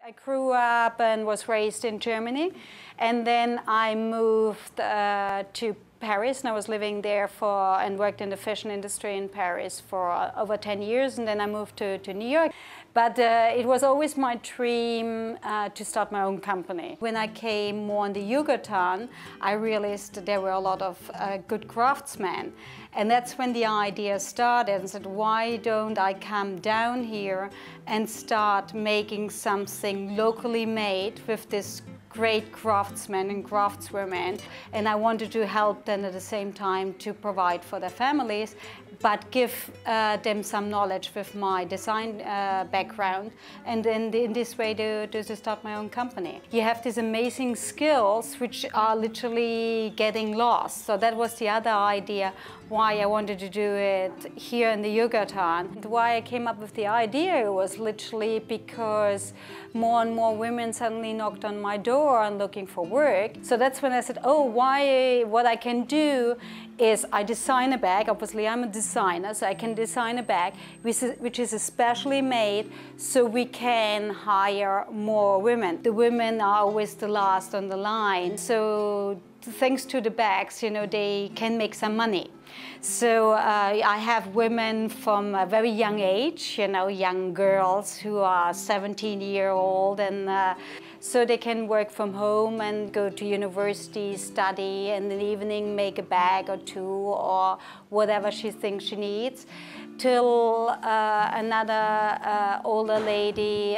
I grew up and was raised in Germany, and then I moved to Paris, and I was living there and worked in the fashion industry in Paris for over 10 years, and then I moved to New York. But it was always my dream to start my own company. When I came more in the Yucatan, I realized there were a lot of good craftsmen. And that's when the idea started. I said, why don't I come down here and start making something locally made with this great craftsmen and craftswomen, and I wanted to help them at the same time to provide for their families, but give them some knowledge with my design background, and then in this way to start my own company. You have these amazing skills which are literally getting lost. So that was the other idea why I wanted to do it here in the Yucatan. And why I came up with the idea was literally because more and more women suddenly knocked on my door and looking for work. So that's when I said, oh, what I can do is I design a bag. Obviously, I'm a designer, so I can design a bag which is especially made so we can hire more women. The women are always the last on the line. So thanks to the bags, you know, they can make some money. So I have women from a very young age, you know, young girls who are 17-year-old, and so they can work from home and go to university, study, and in the evening make a bag or two or whatever she thinks she needs. Till another older lady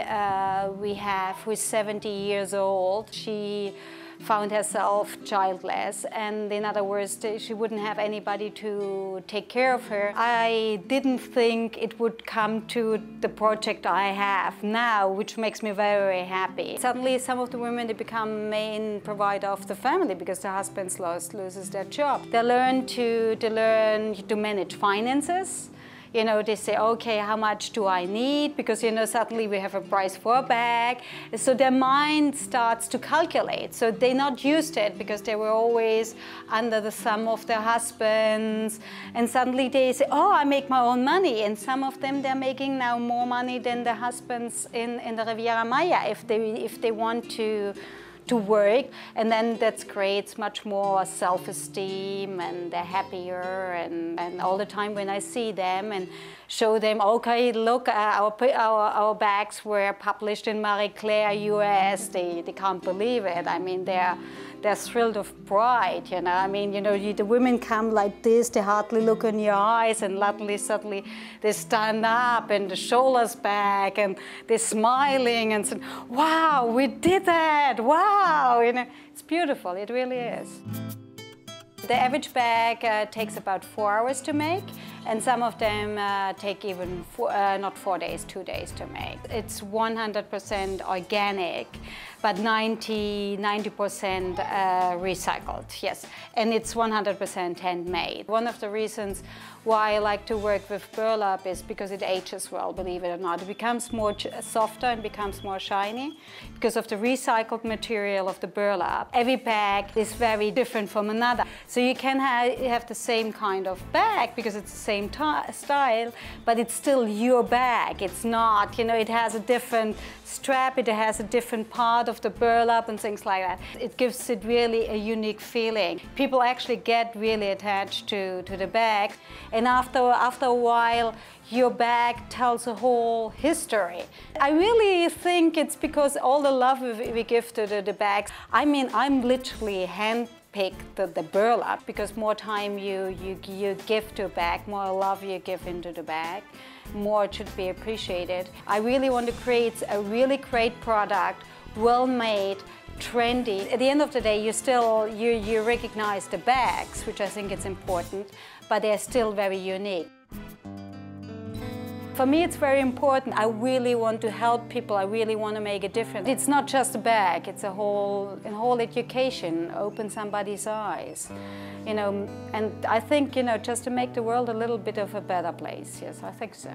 we have who's 70 years old. She found herself childless, and in other words, she wouldn't have anybody to take care of her. I didn't think it would come to the project I have now, which makes me very, very happy. Suddenly some of the women, they become main provider of the family because the husband loses their job. They learn to manage finances. You know, they say, okay, how much do I need? Because, you know, suddenly we have a price for a bag. So their mind starts to calculate. So they're not used to it because they were always under the thumb of their husbands. And suddenly they say, oh, I make my own money. And some of them, they're making now more money than their husbands in the Riviera Maya if they want to work, and then that creates much more self-esteem, and they're happier, and all the time when I see them and show them, okay, look, our bags were published in Marie Claire, US, they can't believe it. I mean, they're thrilled of pride, you know. I mean, you know, the women come like this, they hardly look in your eyes, and suddenly they stand up and the shoulders back and they're smiling and saying, wow, we did that, wow, you know. It's beautiful, it really is. The average bag takes about 4 hours to make, and some of them take even not 4 days, 2 days to make. It's 100% organic, but 90% recycled, yes. And it's 100% handmade. One of the reasons why I like to work with burlap is because it ages well, believe it or not. It becomes more softer and becomes more shiny because of the recycled material of the burlap. Every bag is very different from another. So you can have the same kind of bag because it's the same style, but it's still your bag. It's not, you know, it has a different strap, it has a different part of the burlap and things like that. It gives it really a unique feeling. People actually get really attached to the bag, and after a while your bag tells a whole history. I really think it's because all the love we give to the bags. I mean, I'm literally handpick the burlap, because more time you give to a bag, more love you give into the bag, more it should be appreciated. I really want to create a really great product, well made, trendy. At the end of the day, you recognize the bags, which I think is important, but they're still very unique. For me, it's very important. I really want to help people. I really want to make a difference. It's not just a bag. It's a whole education, open somebody's eyes, you know. And I think, you know, just to make the world a little bit of a better place. Yes, I think so.